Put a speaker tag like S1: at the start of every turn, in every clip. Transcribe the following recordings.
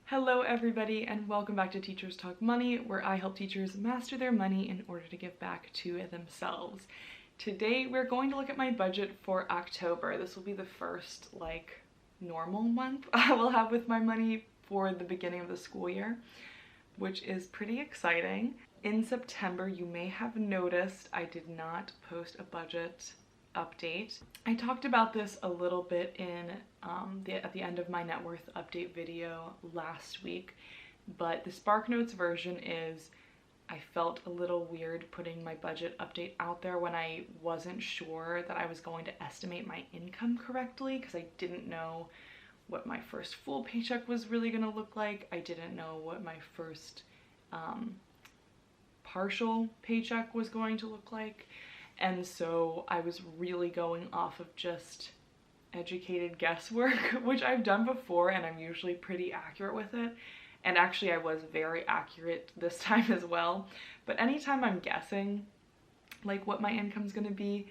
S1: Hello everybody and welcome back to Teachers Talk Money, where I help teachers master their money in order to give back to themselves. Today we're going to look at my budget for October. This will be the first normal month I will have with my money for the beginning of the school year, which is pretty exciting. In September, you may have noticed I did not post a budget update. I talked about this a little bit in at the end of my net worth update video last week, but the SparkNotes version is I felt a little weird putting my budget update out there when I wasn't sure that I was going to estimate my income correctly, because I didn't know what my first full paycheck was really going to look like. I didn't know what my first partial paycheck was going to look like. And so I was really going off of just educated guesswork, which I've done before and I'm usually pretty accurate with it. And actually I was very accurate this time as well. But anytime I'm guessing what my income's gonna be,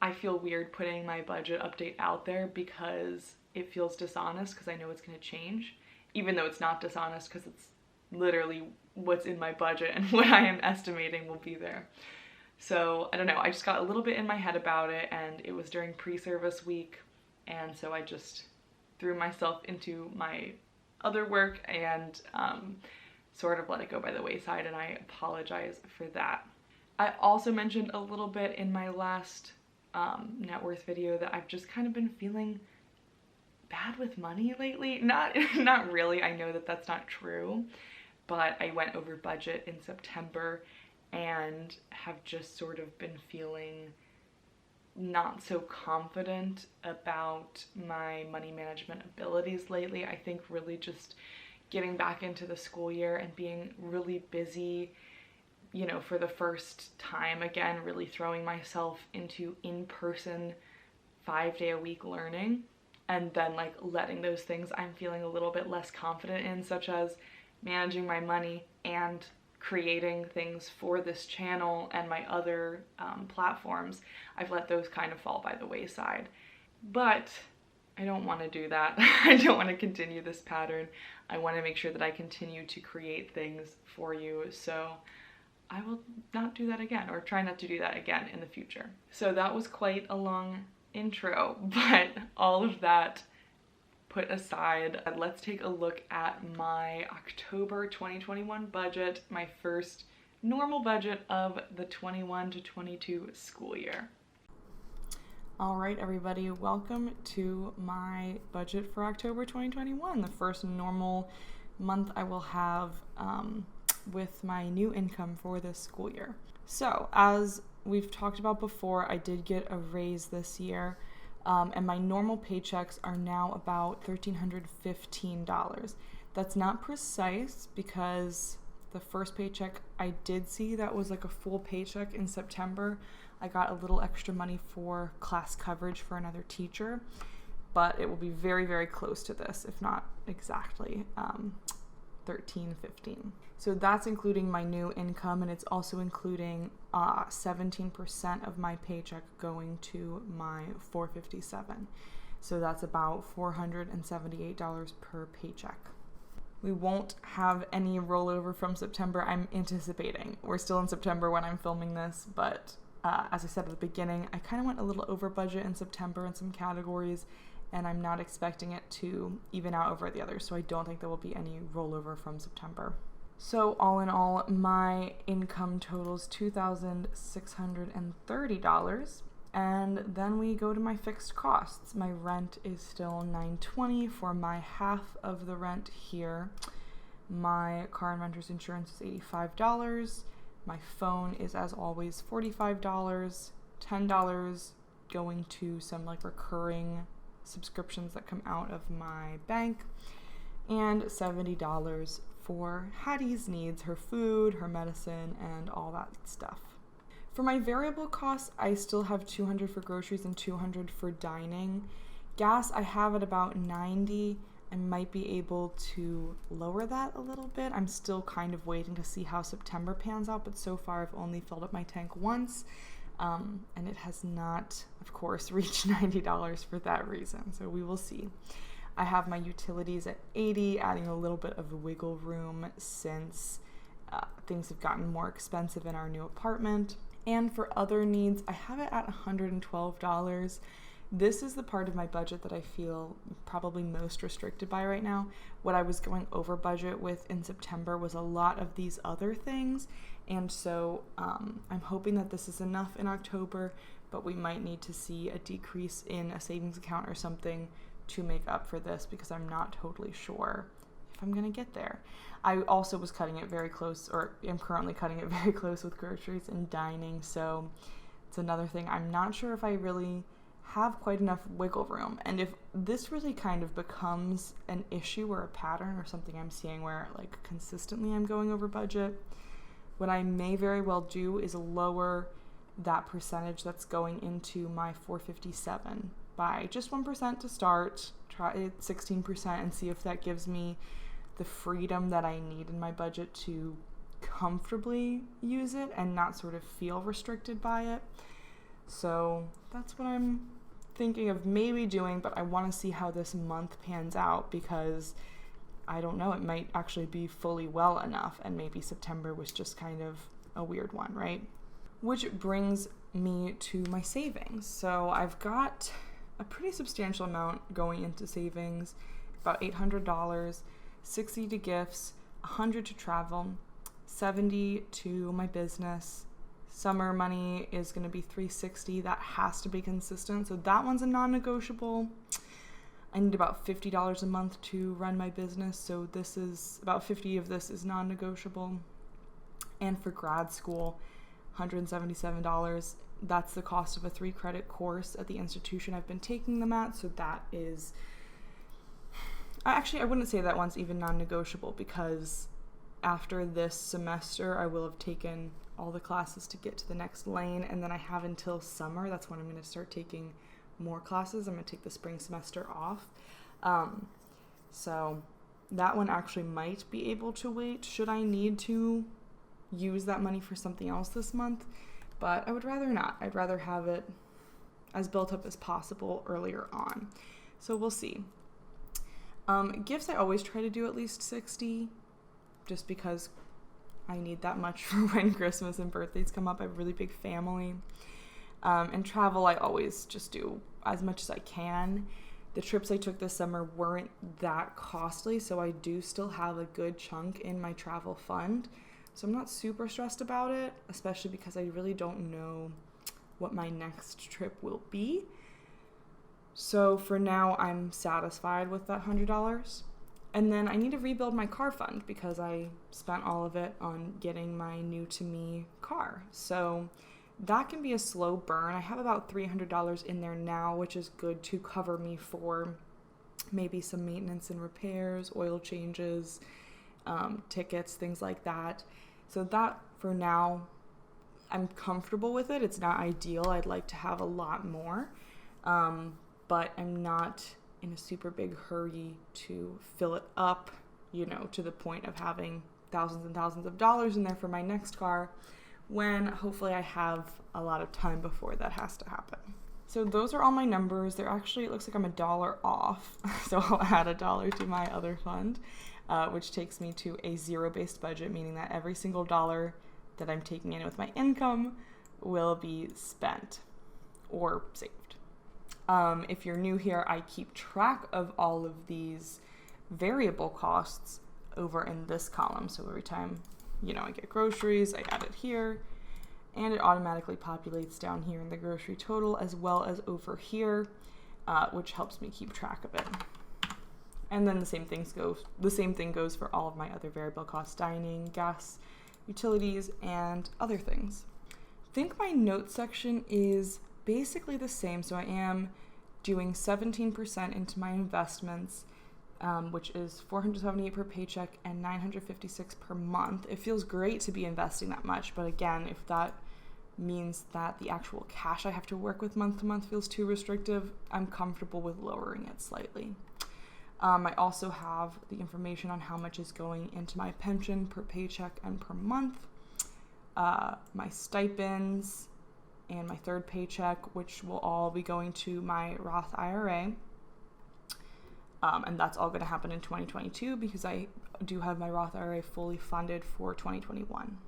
S1: I feel weird putting my budget update out there because it feels dishonest, because I know it's gonna change, even though it's not dishonest because it's literally what's in my budget and what I am estimating will be there. So I don't know, I just got a little bit in my head about it, and it was during pre-service week, and so I just threw myself into my other work and sort of let it go by the wayside, and I apologize for that. I also mentioned a little bit in my last net worth video that I've just kind of been feeling bad with money lately. Not really, I know that that's not true, but I went over budget in September and have just sort of been feeling not so confident about my money management abilities lately. I think really just getting back into the school year and being really busy, for the first time again, really throwing myself into in-person 5-day-a-week learning, and then letting those things I'm feeling a little bit less confident in, such as managing my money and creating things for this channel and my other platforms, I've let those kind of fall by the wayside. But I don't want to do that. I don't want to continue this pattern. I want to make sure that I continue to create things for you, so I will not do that again, or try not to do that again in the future. So that was quite a long intro, but all of that put aside, let's take a look at my October 2021 budget, my first normal budget of the 21 to 22 school year. All right, everybody, welcome to my budget for October 2021, the first normal month I will have with my new income for this school year. So, as we've talked about before, I did get a raise this year. And my normal paychecks are now about $1,315. That's not precise because the first paycheck I did see that was a full paycheck in September. I got a little extra money for class coverage for another teacher, but it will be very, very close to this, if not exactly $1,315. So that's including my new income, and it's also including 17% of my paycheck going to my $457. So that's about $478 per paycheck. We won't have any rollover from September, I'm anticipating. We're still in September when I'm filming this, but as I said at the beginning, I kind of went a little over budget in September in some categories, and I'm not expecting it to even out over the others, so I don't think there will be any rollover from September. So all in all, my income totals $2,630, and then we go to my fixed costs. My rent is still $920 for my half of the rent here. My car and renter's insurance is $85. My phone is, as always, $45, $10 going to some recurring subscriptions that come out of my bank, and $70 for Hattie's needs, her food, her medicine, and all that stuff. For my variable costs, I still have $200 for groceries and $200 for dining. Gas, I have at about $90. I might be able to lower that a little bit. I'm still kind of waiting to see how September pans out, but so far I've only filled up my tank once, and it has not, of course, reached $90 for that reason, so we will see. I have my utilities at $80, adding a little bit of wiggle room since things have gotten more expensive in our new apartment. And for other needs, I have it at $112. This is the part of my budget that I feel probably most restricted by right now. What I was going over budget with in September was a lot of these other things. And so I'm hoping that this is enough in October, but we might need to see a decrease in a savings account or something to make up for this, because I'm not totally sure if I'm going to get there. I also was cutting it very close, or am currently cutting it very close with groceries and dining. So it's another thing. I'm not sure if I really have quite enough wiggle room. And if this really kind of becomes an issue or a pattern or something I'm seeing where like consistently I'm going over budget, what I may very well do is lower that percentage that's going into my 457 by just 1% to start, try it 16% and see if that gives me the freedom that I need in my budget to comfortably use it and not sort of feel restricted by it. So that's what I'm thinking of maybe doing, but I want to see how this month pans out, because I don't know, it might actually be fully well enough, and maybe September was just kind of a weird one, right? Which brings me to my savings. So I've got a pretty substantial amount going into savings, about $800, $60 to gifts, $100 to travel, $70 to my business. Summer money is going to be $360. That has to be consistent. So that one's a non-negotiable. I need about $50 a month to run my business. So this is about 50 of this is non-negotiable. And for grad school, $177. That's the cost of a 3-credit course at the institution I've been taking them at. So that is, actually, I wouldn't say that one's even non-negotiable, because after this semester, I will have taken all the classes to get to the next lane, and then I have until summer. That's when I'm going to start taking more classes. I'm going to take the spring semester off. So that one actually might be able to wait should I need to use that money for something else this month, but I would rather not. I'd rather have it as built up as possible earlier on. So we'll see. Gifts, I always try to do at least 60, just because I need that much for when Christmas and birthdays come up. I have a really big family. And travel, I always just do as much as I can. The trips I took this summer weren't that costly, so I do still have a good chunk in my travel fund. So I'm not super stressed about it, especially because I really don't know what my next trip will be. So for now, I'm satisfied with that $100. And then I need to rebuild my car fund, because I spent all of it on getting my new to me car. So that can be a slow burn. I have about $300 in there now, which is good to cover me for maybe some maintenance and repairs, oil changes, tickets, things like that. So that for now, I'm comfortable with it. It's not ideal. I'd like to have a lot more, but I'm not in a super big hurry to fill it up, to the point of having thousands and thousands of dollars in there for my next car, when hopefully I have a lot of time before that has to happen. So those are all my numbers. They're actually, it looks like I'm $1 off. So I'll add $1 to my other fund, which takes me to a zero-based budget, meaning that every single dollar that I'm taking in with my income will be spent or saved. If you're new here, I keep track of all of these variable costs over in this column. So every time, I get groceries, I add it here, and it automatically populates down here in the grocery total, as well as over here, which helps me keep track of it. And then the same thing goes for all of my other variable costs: dining, gas, utilities, and other things. I think my notes section is basically the same. So I am doing 17% into my investments, which is $478 per paycheck and $956 per month. It feels great to be investing that much, but again, if that means that the actual cash I have to work with month to month feels too restrictive, I'm comfortable with lowering it slightly. I also have the information on how much is going into my pension per paycheck and per month, my stipends, and my third paycheck, which will all be going to my Roth IRA. And that's all going to happen in 2022 because I do have my Roth IRA fully funded for 2021.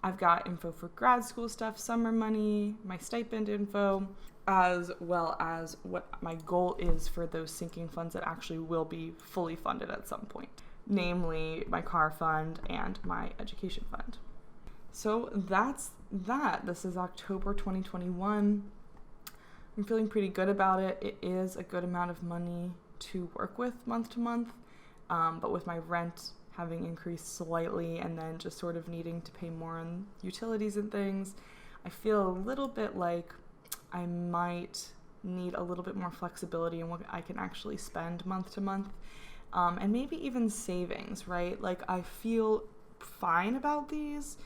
S1: I've got info for grad school stuff, summer money, my stipend info, as well as what my goal is for those sinking funds that actually will be fully funded at some point, namely my car fund and my education fund. So that's that. This is October 2021. I'm feeling pretty good about it. It is a good amount of money to work with month to month, but with my rent having increased slightly and then just sort of needing to pay more on utilities and things, I feel a little bit like I might need a little bit more flexibility in what I can actually spend month to month, and maybe even savings, right? Like I feel fine about these,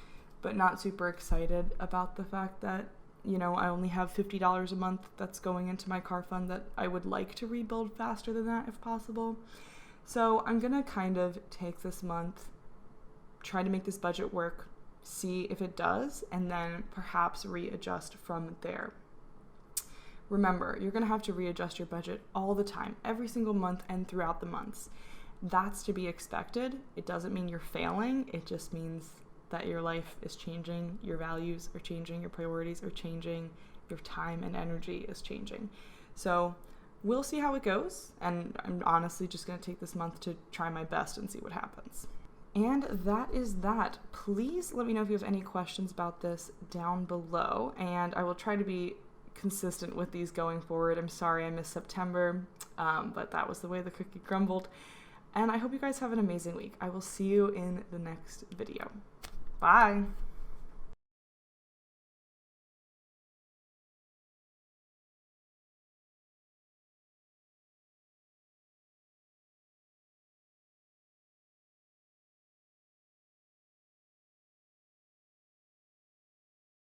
S1: but not super excited about the fact that, you know, I only have $50 a month that's going into my car fund that I would like to rebuild faster than that if possible. So I'm gonna kind of take this month, try to make this budget work, see if it does, and then perhaps readjust from there. Remember, you're gonna have to readjust your budget all the time, every single month and throughout the months. That's to be expected. It doesn't mean you're failing. It just means that your life is changing, your values are changing, your priorities are changing, your time and energy is changing. So we'll see how it goes, and I'm honestly just going to take this month to try my best and see what happens. And that is that. Please let me know if you have any questions about this down below, and I will try to be consistent with these going forward. I'm sorry I missed September, but that was the way the cookie crumbled. And I hope you guys have an amazing week. I will see you in the next video. Bye!